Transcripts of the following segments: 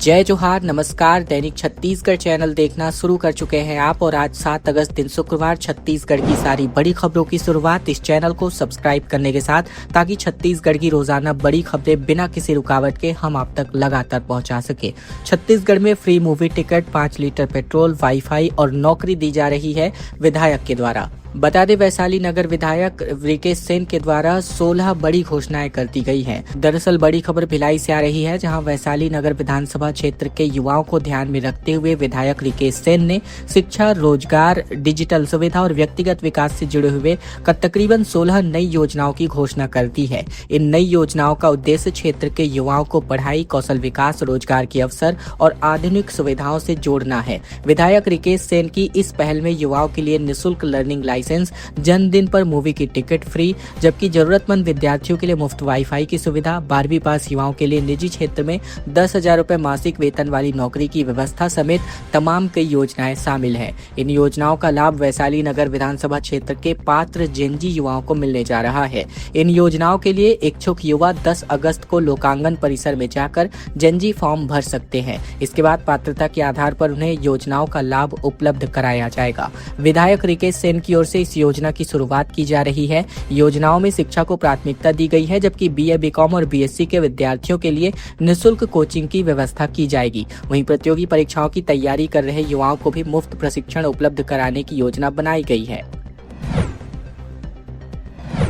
जय जोहार, नमस्कार। दैनिक छत्तीसगढ़ चैनल देखना शुरू कर चुके हैं आप और आज 7 अगस्त दिन शुक्रवार छत्तीसगढ़ की सारी बड़ी खबरों की शुरुआत इस चैनल को सब्सक्राइब करने के साथ, ताकि छत्तीसगढ़ की रोजाना बड़ी खबरें बिना किसी रुकावट के हम आप तक लगातार पहुंचा सके। छत्तीसगढ़ में free movie ticket, 5 litre petrol, wifi और नौकरी दी जा रही है विधायक के द्वारा। बता दें, वैशाली नगर विधायक रिकेश सेन के द्वारा 16 बड़ी घोषणाएं कर दी गई हैं। दरअसल बड़ी खबर भिलाई से आ रही है, जहां वैशाली नगर विधानसभा क्षेत्र के युवाओं को ध्यान में रखते हुए विधायक रिकेश सेन ने शिक्षा, रोजगार, डिजिटल सुविधा और व्यक्तिगत विकास से जुड़े हुए तकरीबन 16 नई योजनाओं की घोषणा कर दी है। इन नई योजनाओं का उद्देश्य क्षेत्र के युवाओं को पढ़ाई, कौशल विकास, रोजगार के अवसर और आधुनिक सुविधाओं से जोड़ना है। विधायक रिकेश सेन की इस पहल में युवाओं के लिए निःशुल्क लर्निंग लाइसेंस, जन्मदिन पर मूवी की टिकट फ्री, जबकि जरूरतमंद विद्यार्थियों के लिए मुफ्त वाईफाई की सुविधा, 12वीं पास युवाओं के लिए निजी क्षेत्र में 10,000 रुपए मासिक वेतन वाली नौकरी की व्यवस्था समेत तमाम कई योजनाएं शामिल हैं। इन योजनाओं का लाभ वैशाली नगर विधानसभा क्षेत्र के पात्र जेनजी युवाओं को मिलने जा रहा है। इन योजनाओं के लिए इच्छुक युवा 10 अगस्त को लोकांगन परिसर में जाकर जेनजी फॉर्म भर सकते हैं। इसके बाद पात्रता के आधार पर उन्हें योजनाओं का लाभ उपलब्ध कराया जाएगा। विधायक रिकेश सेन की ओर से इस योजना की शुरुआत की जा रही है। योजनाओं में शिक्षा को प्राथमिकता दी गई है, जबकि बीए, बीकॉम और बीएससी के विद्यार्थियों के लिए निःशुल्क कोचिंग की व्यवस्था की जाएगी। वहीं प्रतियोगी परीक्षाओं की तैयारी कर रहे युवाओं को भी मुफ्त प्रशिक्षण उपलब्ध कराने की योजना बनाई गई है।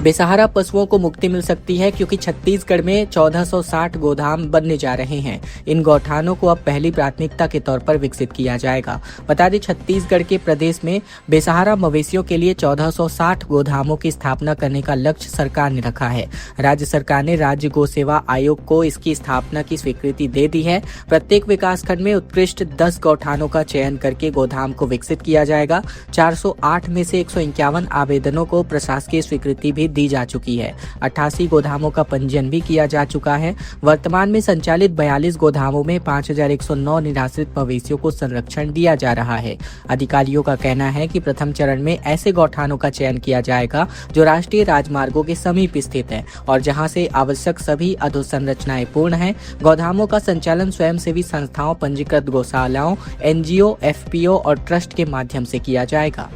बेसहारा पशुओं को मुक्ति मिल सकती है, क्योंकि छत्तीसगढ़ में 1460 गोधाम बनने जा रहे हैं। इन गौठानों को अब पहली प्राथमिकता के तौर पर विकसित किया जाएगा। बता दें, छत्तीसगढ़ के प्रदेश में बेसहारा मवेशियों के लिए 1460 गोधामों की स्थापना करने का लक्ष्य सरकार ने रखा है। राज्य सरकार ने राज्य गौ सेवा आयोग को इसकी स्थापना की स्वीकृति दे दी है। प्रत्येक विकासखंड में उत्कृष्ट 10 गौठानों का चयन करके गोधाम को विकसित किया जाएगा। 408 में से 151 आवेदनों को प्रशासकीय स्वीकृति भी दी जा चुकी है। 88 गोधामों का पंजीयन भी किया जा चुका है। वर्तमान में संचालित 42 गोधामों में 5109 निराश्रित मवेशियों को संरक्षण दिया जा रहा है। अधिकारियों का कहना है कि प्रथम चरण में ऐसे गौठानों का चयन किया जाएगा जो राष्ट्रीय राजमार्गों के समीप स्थित है और जहां से आवश्यक सभी अधोसंरचनाएं पूर्ण हैं। गोधामों का संचालन स्वयंसेवी संस्थाओं, पंजीकृत गौशालाओं, एनजीओ, एफपीओ और ट्रस्ट के माध्यम से किया जाएगा।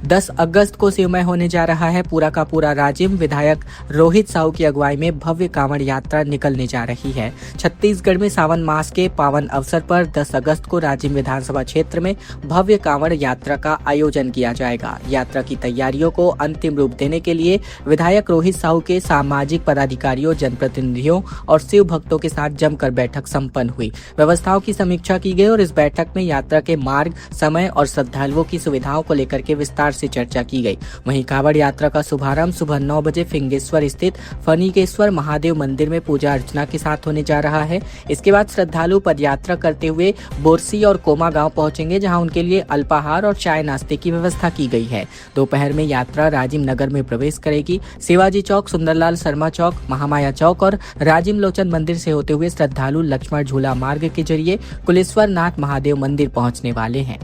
10 अगस्त को शिवमय होने जा रहा है पूरा का पूरा राजिम। विधायक रोहित साहू की अगुवाई में भव्य कांवड़ यात्रा निकलने जा रही है। छत्तीसगढ़ में सावन मास के पावन अवसर पर 10 अगस्त को राजिम विधानसभा क्षेत्र में भव्य कांवड़ यात्रा का आयोजन किया जाएगा। यात्रा की तैयारियों को अंतिम रूप देने के लिए विधायक रोहित साहू के सामाजिक पदाधिकारियों, जनप्रतिनिधियों और शिव भक्तों के साथ जमकर बैठक संपन्न हुई। व्यवस्थाओं की समीक्षा की गई और इस बैठक में यात्रा के मार्ग, समय और श्रद्धालुओं की सुविधाओं को लेकर के विस्तार से चर्चा की गई। वहीं कांवड़ यात्रा का शुभारंभ सुबह 9 बजे फिंगेश्वर स्थित फणिकेश्वर महादेव मंदिर में पूजा अर्चना के साथ होने जा रहा है। इसके बाद श्रद्धालु पदयात्रा करते हुए बोरसी और कोमा गांव पहुंचेंगे, जहां उनके लिए अल्पाहार और चाय नाश्ते की व्यवस्था की गई है। दोपहर में यात्रा राजिम नगर में प्रवेश करेगी। शिवाजी चौक, सुंदरलाल शर्मा चौक, महामाया चौक और राजिम लोचन मंदिर से होते हुए श्रद्धालु लक्ष्मण झूला मार्ग के जरिए कुलेश्वर नाथ महादेव मंदिर पहुंचने वाले हैं।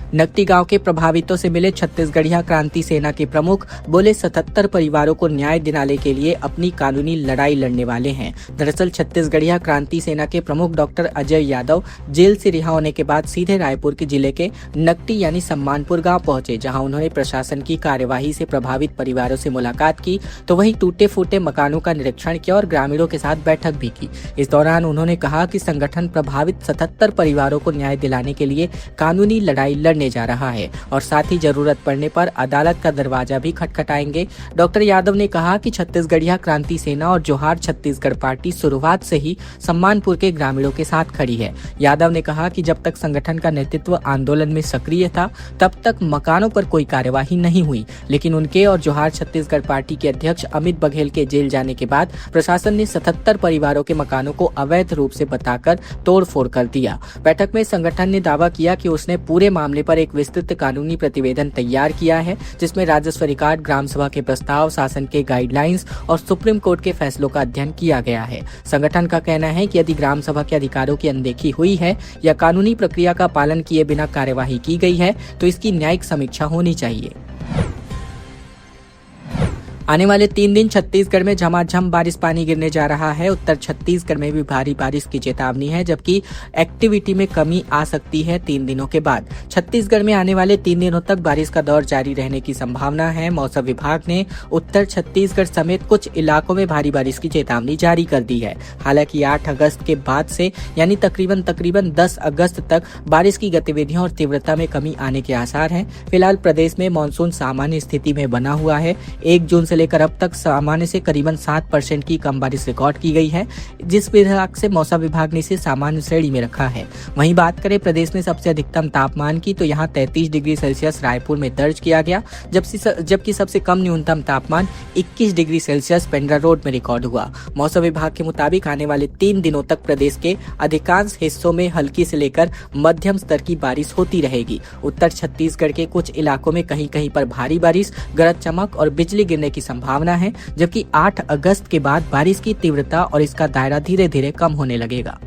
नकटी गांव के प्रभावितों से मिले छत्तीसगढ़िया क्रांति सेना के प्रमुख, बोले 77 परिवारों को न्याय दिलाने के लिए अपनी कानूनी लड़ाई लड़ने वाले हैं। दरअसल छत्तीसगढ़िया क्रांति सेना के प्रमुख डॉक्टर अजय यादव जेल से रिहा होने के बाद सीधे रायपुर के जिले के नकटी यानी सम्मानपुर गांव पहुंचे, जहां उन्होंने प्रशासन की कार्यवाही से प्रभावित परिवारों से मुलाकात की, तो वहीं टूटे फूटे मकानों का निरीक्षण किया और ग्रामीणों के साथ बैठक भी की। इस दौरान उन्होंने कहा कि संगठन प्रभावित 77 परिवारों को न्याय दिलाने के लिए कानूनी लड़ाई लड़ने जा रहा है और साथ ही जरूरत पड़ने पर अदालत का दरवाजा भी खटखटाएंगे। डॉक्टर यादव ने कहा कि छत्तीसगढ़िया क्रांति सेना और जोहार छत्तीसगढ़ पार्टी शुरुआत से ही सम्मानपुर के ग्रामीणों के साथ खड़ी है। यादव ने कहा कि जब तक संगठन का नेतृत्व आंदोलन में सक्रिय था, तब तक मकानों पर कोई कार्यवाही नहीं हुई, लेकिन उनके और जोहार छत्तीसगढ़ पार्टी के अध्यक्ष अमित बघेल के जेल जाने के बाद प्रशासन ने 77 परिवारों के मकानों को अवैध रूप से बताकर तोड़फोड़ कर दिया। बैठक में संगठन ने दावा किया कि उसने पूरे मामले पर एक विस्तृत कानूनी प्रतिवेदन तैयार किया है, जिसमें राजस्व रिकॉर्ड, ग्राम सभा के प्रस्ताव, शासन के गाइडलाइंस और सुप्रीम कोर्ट के फैसलों का अध्ययन किया गया है। संगठन का कहना है कि यदि ग्राम सभा के अधिकारों की अनदेखी हुई है या कानूनी प्रक्रिया का पालन किए बिना कार्यवाही की गई है, तो इसकी न्यायिक समीक्षा होनी चाहिए। आने वाले 3 दिन छत्तीसगढ़ में झमाझम बारिश पानी गिरने जा रहा है। उत्तर छत्तीसगढ़ में भी भारी बारिश की चेतावनी है, जबकि एक्टिविटी में कमी आ सकती है 3 दिनों के बाद। छत्तीसगढ़ में आने वाले 3 दिनों तक बारिश का दौर जारी रहने की संभावना है। मौसम विभाग ने उत्तर छत्तीसगढ़ समेत कुछ इलाकों में भारी बारिश की चेतावनी जारी कर दी है। हालांकि 8 अगस्त के बाद से यानी तकरीबन 10 अगस्त तक बारिश की गतिविधियों और तीव्रता में कमी आने के आसार हैं। फिलहाल प्रदेश में मानसून सामान्य स्थिति में बना हुआ है। 1 जून से लेकर अब तक सामान्य से करीबन 7% की कम बारिश रिकॉर्ड की गई है, जिस विभाग से मौसम विभाग ने इसे सामान्य श्रेणी में रखा है। वहीं बात करें प्रदेश में सबसे अधिकतम तापमान की, तो यहाँ 33 डिग्री सेल्सियस रायपुर में दर्ज किया गया, जबकि सबसे कम न्यूनतम तापमान 21 डिग्री सेल्सियस पेंड्रा रोड में रिकॉर्ड हुआ। मौसम विभाग के मुताबिक आने वाले 3 दिनों तक प्रदेश के अधिकांश हिस्सों में हल्की से लेकर मध्यम स्तर की बारिश होती रहेगी। उत्तर छत्तीसगढ़ के कुछ इलाकों में कहीं कहीं पर भारी बारिश, गरज चमक और बिजली गिरने की संभावना है, जबकि 8 अगस्त के बाद बारिश की तीव्रता और इसका दायरा धीरे धीरे कम होने लगेगा।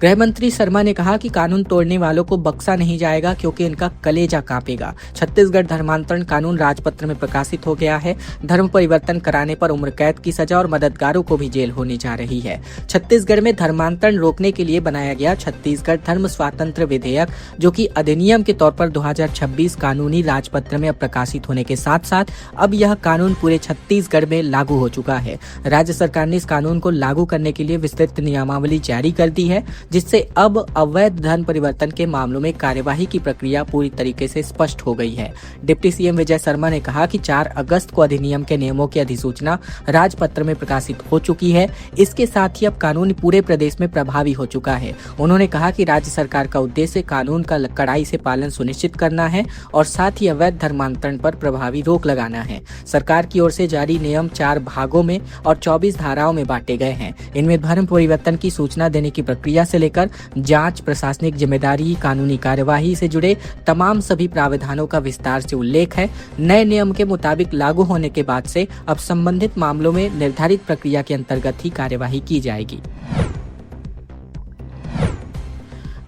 गृह मंत्री शर्मा ने कहा कि कानून तोड़ने वालों को बख्शा नहीं जाएगा, क्योंकि इनका कलेजा कांपेगा। छत्तीसगढ़ धर्मांतरण कानून राजपत्र में प्रकाशित हो गया है। धर्म परिवर्तन कराने पर उम्र कैद की सजा और मददगारों को भी जेल होने जा रही है। छत्तीसगढ़ में धर्मांतरण रोकने के लिए बनाया गया छत्तीसगढ़ धर्म स्वातंत्र विधेयक, जो कि अधिनियम के तौर पर 2026 कानूनी राजपत्र में प्रकाशित होने के साथ साथ अब यह कानून पूरे छत्तीसगढ़ में लागू हो चुका है। राज्य सरकार ने इस कानून को लागू करने के लिए विस्तृत नियमावली जारी कर दी है, जिससे अब अवैध धन परिवर्तन के मामलों में कार्यवाही की प्रक्रिया पूरी तरीके से स्पष्ट हो गई है। डिप्टी सीएम विजय शर्मा ने कहा कि 4 अगस्त को अधिनियम के नियमों की अधिसूचना राजपत्र में प्रकाशित हो चुकी है। इसके साथ ही अब कानून पूरे प्रदेश में प्रभावी हो चुका है। उन्होंने कहा कि राज्य सरकार का उद्देश्य कानून का कड़ाई से पालन सुनिश्चित करना है और साथ ही अवैध धर्मांतरण पर प्रभावी रोक लगाना है। सरकार की ओर से जारी नियम 4 भागों में और 24 धाराओं में बांटे गए हैं। इनमें धर्म परिवर्तन की सूचना देने की प्रक्रिया से लेकर जांच, प्रशासनिक जिम्मेदारी, कानूनी कार्यवाही से जुड़े तमाम सभी प्रावधानों का विस्तार से उल्लेख है। नए नियम के मुताबिक लागू होने के बाद से अब संबंधित मामलों में निर्धारित प्रक्रिया के अंतर्गत ही कार्यवाही की जाएगी।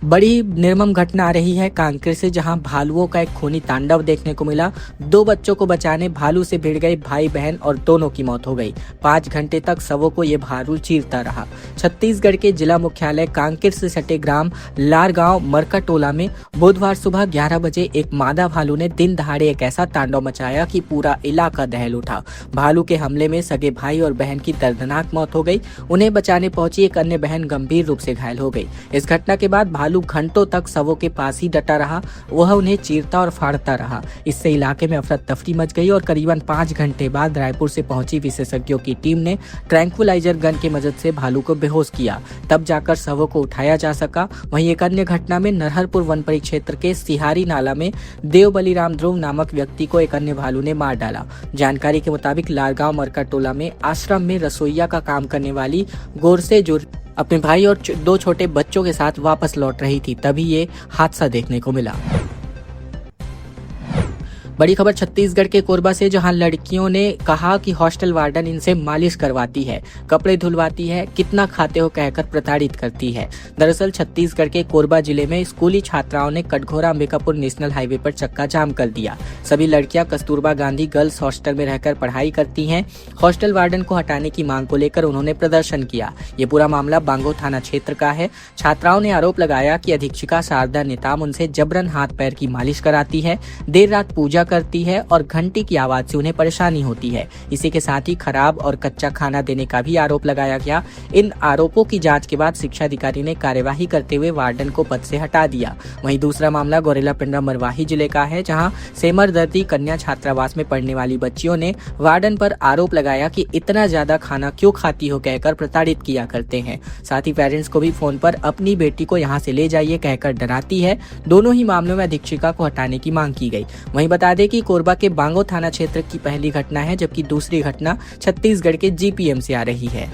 बड़ी निर्मम घटना आ रही है कांकेर से, जहां भालुओं का एक खूनी तांडव देखने को मिला। 2 बच्चों को बचाने भालू से भिड़ गए भाई बहन और दोनों की मौत हो गई। 5 घंटे तक शवों को ये भालू चीरता रहा। छत्तीसगढ़ के जिला मुख्यालय कांकेर से सटे ग्राम लारगांव मरकाटोला में बुधवार सुबह 11 बजे एक मादा भालू ने दिन दहाड़े एक ऐसा तांडव मचाया कि पूरा इलाका दहल उठा। भालू के हमले में सगे भाई और बहन की दर्दनाक मौत हो गई। उन्हें बचाने पहुंची एक अन्य बहन गंभीर रूप से घायल हो गई। इस घटना के बाद भालू घंटों तक शवों के पास ही डटा रहा। वह उन्हें चीरता और फाड़ता रहा। इससे इलाके में अफरा तफरी मच गई और करीबन 5 घंटे बाद रायपुर से पहुंची विशेषज्ञों की टीम ने ट्रैंक्विलाइजर गन की मदद से भालू को बेहोश किया, तब जाकर शवों को उठाया जा सका। वहीं एक अन्य घटना में नरहरपुर वन परिक्षेत्र के सिहारी नाला में देव बलिराम ध्रुव नामक व्यक्ति को एक अन्य भालू ने मार डाला। जानकारी के मुताबिक लारगांव मरकाटोला में आश्रम में रसोइया का काम करने वाली गोरसे जुर अपने भाई और 2 छोटे बच्चों के साथ वापस लौट रही थी, तभी ये हादसा देखने को मिला। बड़ी खबर छत्तीसगढ़ के कोरबा से, जहां लड़कियों ने कहा कि हॉस्टल वार्डन इनसे मालिश करवाती है, कपड़े धुलवाती है, कितना खाते हो कहकर प्रताड़ित करती है। दरअसल छत्तीसगढ़ के कोरबा जिले में स्कूली छात्राओं ने कटघोरा अंबिकापुर नेशनल हाईवे पर चक्का जाम कर दिया। सभी लड़कियां कस्तूरबा गांधी गर्ल्स हॉस्टल में रहकर पढ़ाई करती हैं। हॉस्टल वार्डन को हटाने की मांग को लेकर उन्होंने प्रदर्शन किया। ये पूरा मामला बांगो थाना क्षेत्र का है। छात्राओं ने आरोप लगाया कि अधीक्षिका शारदा नेताम उनसे जबरन हाथ पैर की मालिश कराती है, देर रात पूजा करती है और घंटी की आवाज से उन्हें परेशानी होती है। इसी के साथ ही खराब और कच्चा खाना देने का भी आरोप लगाया गया। इन आरोपों की जांच के बाद शिक्षा अधिकारी ने कार्यवाही करते हुए वार्डन को पद से हटा दिया। वहीं दूसरा मामला गोरेला पिंडरा मरवाही जिले का है, जहां सेमर दर्दी कन्या छात्रावास में पढ़ने वाली बच्चियों ने वार्डन पर आरोप लगाया कि इतना ज्यादा खाना क्यों खाती हो कहकर प्रताड़ित किया करते हैं। साथ ही पेरेंट्स को भी फोन पर अपनी बेटी को यहां से ले जाइए कहकर डराती है। दोनों ही मामलों में अधीक्षिका को हटाने की मांग की गई। वहीं बता दें कि कोरबा के बांगो थाना क्षेत्र की पहली घटना है, जबकि दूसरी घटना छत्तीसगढ़ के जीपीएम से आ रही है।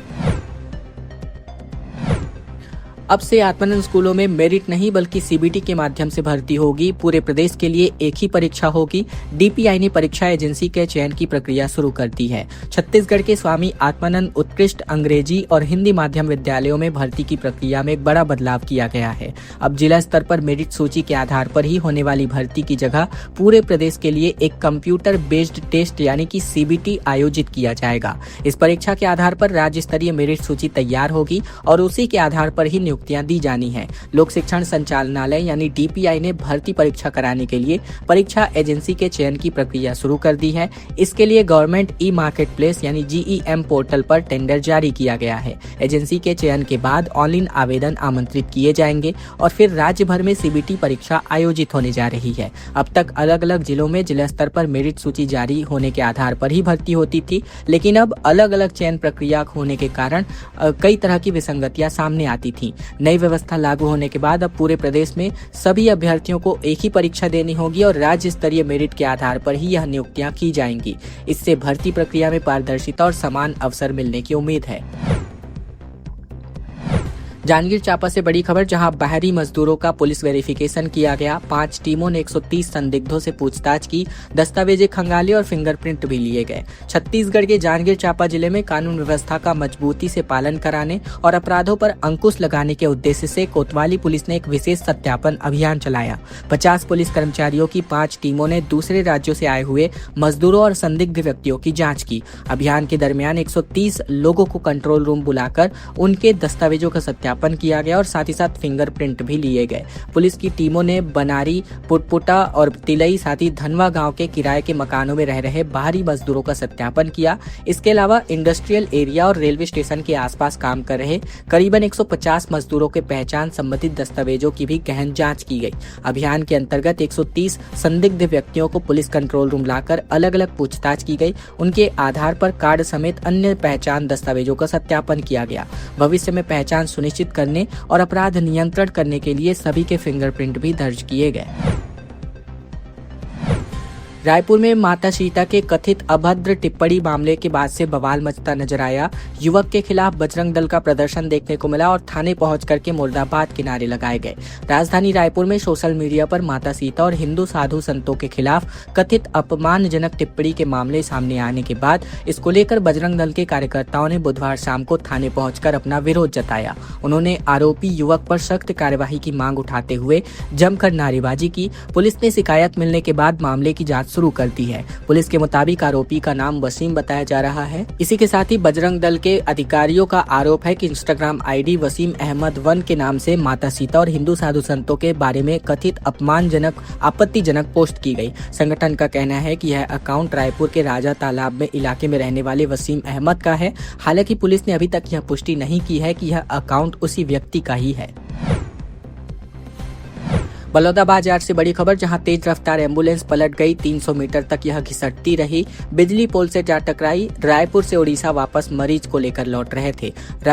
अब से आत्मानंद स्कूलों में मेरिट नहीं बल्कि सीबीटी के माध्यम से भर्ती होगी। पूरे प्रदेश के लिए एक ही परीक्षा होगी। डीपीआई ने परीक्षा एजेंसी के चयन की प्रक्रिया शुरू कर दी है। छत्तीसगढ़ के स्वामी आत्मानंद उत्कृष्ट अंग्रेजी और हिंदी माध्यम विद्यालयों में भर्ती की प्रक्रिया में बड़ा बदलाव किया गया है। अब जिला स्तर पर मेरिट सूची के आधार पर ही होने वाली भर्ती की जगह पूरे प्रदेश के लिए एक कंप्यूटर बेस्ड टेस्ट यानी कि सीबीटी आयोजित किया जाएगा। इस परीक्षा के आधार पर राज्य स्तरीय मेरिट सूची तैयार होगी और उसी के आधार पर ही नियुक्तियां दी जानी है। लोक शिक्षण संचालनालय यानी डीपीआई ने भर्ती परीक्षा कराने के लिए परीक्षा एजेंसी के चयन की प्रक्रिया शुरू कर दी है। इसके लिए गवर्नमेंट ई मार्केट प्लेस यानी GEM पोर्टल पर टेंडर जारी किया गया है। एजेंसी के चयन के बाद ऑनलाइन आवेदन आमंत्रित किए जाएंगे और फिर राज्य भर में सीबीटी परीक्षा आयोजित होने जा रही है। अब तक अलग अलग जिलों में जिला स्तर पर मेरिट सूची जारी होने के आधार पर ही भर्ती होती थी, लेकिन अब अलग अलग चयन प्रक्रिया होने के कारण कई तरह की विसंगतियां सामने आती थी। नई व्यवस्था लागू होने के बाद अब पूरे प्रदेश में सभी अभ्यर्थियों को एक ही परीक्षा देनी होगी और राज्य स्तरीय मेरिट के आधार पर ही यह नियुक्तियां की जाएंगी। इससे भर्ती प्रक्रिया में पारदर्शिता और समान अवसर मिलने की उम्मीद है। जांजगीर चांपा से बड़ी खबर, जहां बाहरी मजदूरों का पुलिस वेरिफिकेशन किया गया। 5 टीमों ने 130 संदिग्धों से पूछताछ की। दस्तावेजें खंगाले और फिंगरप्रिंट भी लिए गए। छत्तीसगढ़ के जांजगीर चांपा जिले में कानून व्यवस्था का मजबूती से पालन कराने और अपराधों पर अंकुश लगाने के उद्देश्य से कोतवाली पुलिस ने एक विशेष सत्यापन अभियान चलाया। 50 पुलिस कर्मचारियों की 5 टीमों ने दूसरे राज्यों से आए हुए मजदूरों और संदिग्ध व्यक्तियों की जाँच की। अभियान के दरमियान 130 लोगों को कंट्रोल रूम बुलाकर उनके दस्तावेजों का सत्यापन किया गया और साथ ही साथ फिंगरप्रिंट भी लिए गए। पुलिस की टीमों ने बनारी, पुटपुटा और तिलई साथ ही धनवा गांव के किराए के मकानों में रह रहे बाहरी मजदूरों का सत्यापन किया। इसके अलावा इंडस्ट्रियल एरिया और रेलवे स्टेशन के आसपास काम कर रहे करीबन 150 मजदूरों के पहचान संबंधित दस्तावेजों की भी गहन जांच की गई। अभियान के अंतर्गत 130 संदिग्ध व्यक्तियों को पुलिस कंट्रोल रूम लाकर अलग अलग पूछताछ की गई। उनके आधार पर कार्ड समेत अन्य पहचान दस्तावेजों का सत्यापन किया गया। भविष्य में पहचान सुनिश्चित करने और अपराध नियंत्रण करने के लिए सभी के फिंगरप्रिंट भी दर्ज किए गए। रायपुर में माता सीता के कथित अभद्र टिप्पणी मामले के बाद से बवाल मचता नजर आया। युवक के खिलाफ बजरंग दल का प्रदर्शन देखने को मिला और थाने पहुंच करके मुर्दाबाद के नारे लगाए गए। राजधानी रायपुर में सोशल मीडिया पर माता सीता और हिंदू साधु संतों के खिलाफ कथित अपमानजनक टिप्पणी के मामले सामने आने के बाद इसको लेकर बजरंग दल के कार्यकर्ताओं ने बुधवार शाम को थाने पहुंचकर अपना विरोध जताया। उन्होंने आरोपी युवक पर सख्त कार्यवाही की मांग उठाते हुए जमकर नारेबाजी की। पुलिस ने शिकायत मिलने के बाद मामले की जांच शुरू कर दी है। पुलिस के मुताबिक आरोपी का नाम वसीम बताया जा रहा है। इसी के साथ ही बजरंग दल के अधिकारियों का आरोप है कि इंस्टाग्राम आईडी वसीम अहमद 1 के नाम से माता सीता और हिंदू साधु संतों के बारे में कथित अपमानजनक आपत्तिजनक पोस्ट की गई। संगठन का कहना है कि यह अकाउंट रायपुर के राजा तालाब में इलाके में रहने वाले वसीम अहमद का है। हालांकि पुलिस ने अभी तक यह पुष्टि नहीं की है कि यह अकाउंट उसी व्यक्ति का ही है। बलौदाबाजार से बड़ी खबर, जहां तेज रफ्तार एम्बुलेंस पलट गई। 300 मीटर तक यह घिसटती रही, बिजली पोल से जा टकराई। रायपुर से उड़ीसा वापस मरीज को लेकर लौट रहे थे।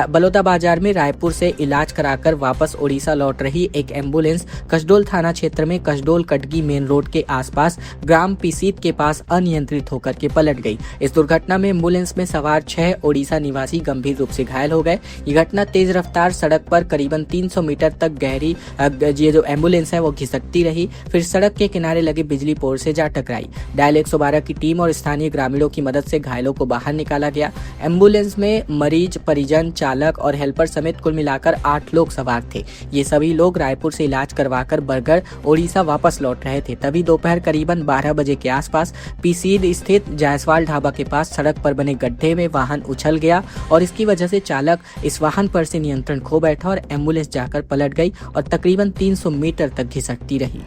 बलौदाबाजार में रायपुर से इलाज कराकर वापस उड़ीसा लौट रही एक एम्बुलेंस कसडोल थाना क्षेत्र में कसडोल कटगी मेन रोड के आसपास ग्राम पीसीत के पास अनियंत्रित होकर के पलट गई। इस दुर्घटना में एम्बुलेंस में सवार 6 ओडिशा निवासी गंभीर रूप से घायल हो गए। ये घटना तेज रफ्तार सड़क पर करीबन 300 मीटर तक गहरी ये जो एम्बुलेंस है वो घिसकती रही, फिर सड़क के किनारे लगे बिजली पोल से जा टकराई। डायल 112 की टीम और स्थानीय ग्रामीणों की मदद से घायलों को बाहर निकाला गया। एम्बुलेंस में मरीज, परिजन, चालक और हेल्पर समेत कुल मिलाकर 8 लोग सवार थे। ये सभी लोग रायपुर से इलाज करवाकर बरगढ़ ओडिशा वापस लौट रहे थे। तभी दोपहर करीबन 12 बजे के आसपास पीसीद स्थित जायसवाल ढाबा के पास सड़क पर बने गड्ढे में वाहन उछल गया और इसकी वजह से चालक इस वाहन पर से नियंत्रण खो बैठा और एम्बुलेंस जाकर पलट गई और तकरीबन 300 मीटर तक घिसकती रही।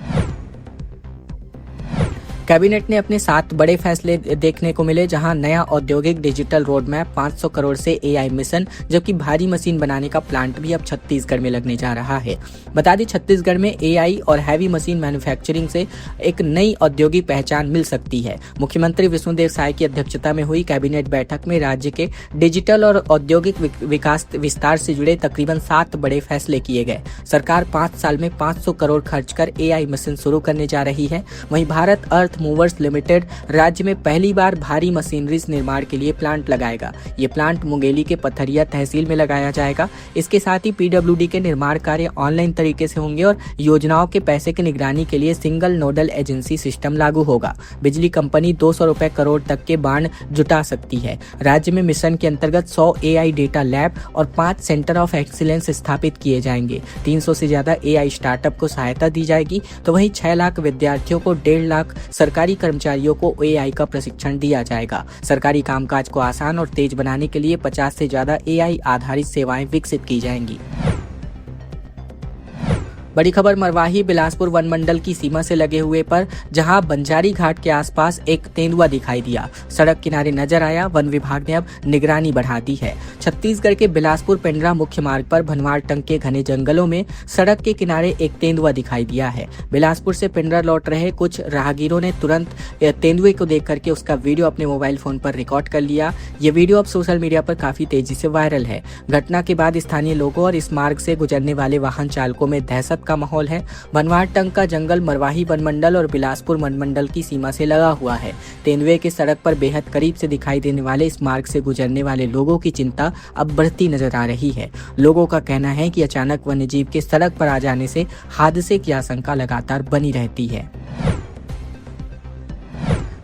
कैबिनेट ने अपने 7 बड़े फैसले देखने को मिले, जहां नया औद्योगिक डिजिटल रोड मैप, 500 करोड़ से एआई मिशन, जबकि भारी मशीन बनाने का प्लांट भी अब छत्तीसगढ़ में लगने जा रहा है। बता दें, छत्तीसगढ़ में एआई और हैवी मशीन मैन्युफैक्चरिंग से एक नई औद्योगिक पहचान मिल सकती है। मुख्यमंत्री विष्णुदेव साय की अध्यक्षता में हुई कैबिनेट बैठक में राज्य के डिजिटल और औद्योगिक विकास विस्तार से जुड़े तकरीबन 7 बड़े फैसले किए गए। सरकार 5 साल में 500 करोड़ खर्च कर एआई मिशन शुरू करने जा रही है। वहीं भारत अर्थ अर्थ मूवर्स लिमिटेड राज्य में पहली बार भारी मशीनरीज निर्माण के लिए प्लांट लगाएगा। ये प्लांट मुंगेली के पथरिया तहसील में लगाया जाएगा। इसके साथ ही पीडब्ल्यूडी के निर्माण कार्य ऑनलाइन तरीके से होंगे और योजनाओं के पैसे की निगरानी के लिए सिंगल नोडल एजेंसी सिस्टम लागू होगा। बिजली कंपनी 200 रुपए करोड़ तक के बांड जुटा सकती है। राज्य में मिशन के अंतर्गत 100 AI डेटा लैब और 5 सेंटर ऑफ एक्सीलेंस स्थापित किए जाएंगे। 300 से ज्यादा AI स्टार्टअप को सहायता दी जाएगी, तो वहीं 6 लाख विद्यार्थियों को 1.5 लाख सरकारी कर्मचारियों को AI का प्रशिक्षण दिया जाएगा। सरकारी कामकाज को आसान और तेज बनाने के लिए 50 से ज्यादा AI आधारित सेवाएं विकसित की जाएंगी। बड़ी खबर मरवाही बिलासपुर वन मंडल की सीमा से लगे हुए पर जहां बंजारी घाट के आसपास एक तेंदुआ दिखाई दिया, सड़क किनारे नजर आया। वन विभाग ने अब निगरानी बढ़ा दी है। छत्तीसगढ़ के बिलासपुर पेंड्रा मुख्य मार्ग पर भनवाड़ टंग के घने जंगलों में सड़क के किनारे एक तेंदुआ दिखाई दिया है। बिलासपुर से पेंड्रा लौट रहे कुछ राहगीरों ने तुरंत तेंदुए को देख करके उसका वीडियो अपने मोबाइल फोन पर रिकॉर्ड कर लिया। ये वीडियो अब सोशल मीडिया पर काफी तेजी से वायरल है। घटना के बाद स्थानीय लोगों और इस मार्ग से गुजरने वाले वाहन चालकों में दहशत का माहौल है। भनवाड़ टंग का जंगल मरवाही वन मंडल और बिलासपुर वन मंडल की सीमा से लगा हुआ है। तेंदुए के सड़क पर बेहद करीब से दिखाई देने वाले इस मार्ग से गुजरने वाले लोगों की चिंता अब बढ़ती नजर आ रही है। लोगों का कहना है कि अचानक वन्यजीव के सड़क पर आ जाने से हादसे की आशंका लगातार बनी रहती है।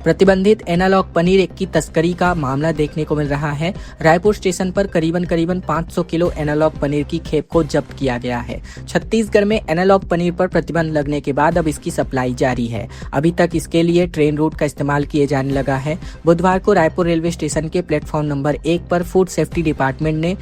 प्रतिबंधित एनालॉग पनीर की तस्करी का मामला देखने को मिल रहा है। रायपुर स्टेशन पर करीबन 500 किलो एनालॉग पनीर की खेप को जब्त किया गया है। छत्तीसगढ़ में एनालॉग पनीर पर प्रतिबंध लगने के बाद अब इसकी सप्लाई जारी है। अभी तक इसके लिए ट्रेन रूट का इस्तेमाल किए जाने लगा है। बुधवार को रायपुर रेलवे स्टेशन के प्लेटफॉर्म नंबर 1 पर फूड सेफ्टी डिपार्टमेंट ने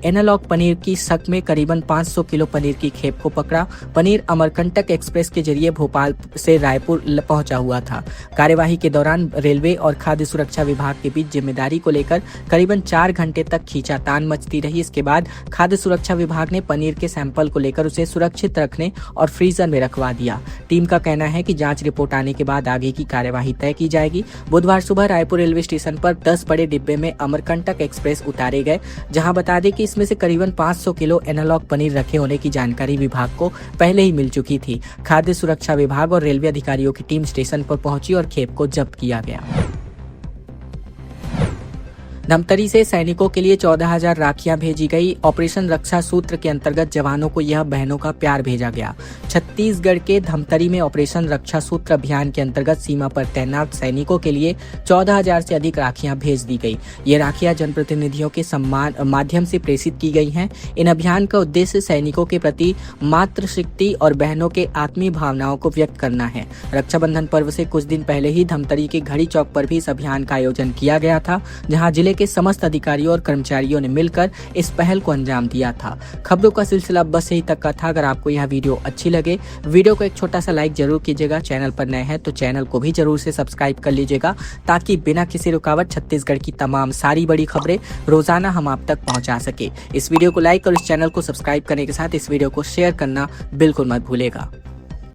एनालॉग पनीर की शक में करीबन 500 किलो पनीर की खेप को पकड़ा। पनीर अमरकंटक एक्सप्रेस के जरिए भोपाल से रायपुर पहुंचा हुआ था। कार्यवाही के दौरान रेलवे और खाद्य सुरक्षा विभाग के बीच जिम्मेदारी को लेकर करीबन 4 घंटे तक खींचातान मचती रही। इसके बाद खाद्य सुरक्षा विभाग ने पनीर के सैंपल को लेकर उसे सुरक्षित रखने और फ्रीजर में रखवा दिया। टीम का कहना है कि जांच रिपोर्ट आने के बाद आगे की कार्यवाही तय की जाएगी। बुधवार सुबह रायपुर रेलवे स्टेशन पर 10 बड़े डिब्बे में अमरकंटक एक्सप्रेस उतारे गए, जहां बता दें कि इसमें से करीबन 500 किलो एनालॉग पनीर रखे होने की जानकारी विभाग को पहले ही मिल चुकी थी। खाद्य सुरक्षा विभाग और रेलवे अधिकारियों की टीम स्टेशन पर पहुंची और खेप को जब्त किया गया। धमतरी से सैनिकों के लिए 14,000 राखियां भेजी गई। ऑपरेशन रक्षा सूत्र के अंतर्गत जवानों को यह बहनों का प्यार भेजा गया। छत्तीसगढ़ के धमतरी में ऑपरेशन रक्षा सूत्र अभियान के अंतर्गत सीमा पर तैनात सैनिकों के लिए 14,000 से अधिक राखियां भेज दी गई। ये राखियां जनप्रतिनिधियों के माध्यम से प्रेषित की गई हैं। इन अभियान का उद्देश्य सैनिकों के प्रति मातृशक्ति और बहनों के आत्मीय भावनाओं को व्यक्त करना है। रक्षाबंधन पर्व से कुछ दिन पहले ही धमतरी के घड़ी चौक पर भी इस अभियान का आयोजन किया गया था, जहां जिले के समस्त अधिकारियों और कर्मचारियों ने मिलकर इस पहल को अंजाम दिया था। खबरों का सिलसिला बस यही तक का था। अगर आपको यह वीडियो अच्छी लगे, वीडियो को एक छोटा सा लाइक जरूर कीजिएगा। चैनल पर नए हैं तो चैनल को भी जरूर से सब्सक्राइब कर लीजिएगा, ताकि बिना किसी रुकावट छत्तीसगढ़ की तमाम सारी बड़ी खबरें रोजाना हम आप तक पहुंचा सके। इस वीडियो को लाइक और इस चैनल को सब्सक्राइब करने के साथ इस वीडियो को शेयर करना बिल्कुल मत भूलेगा।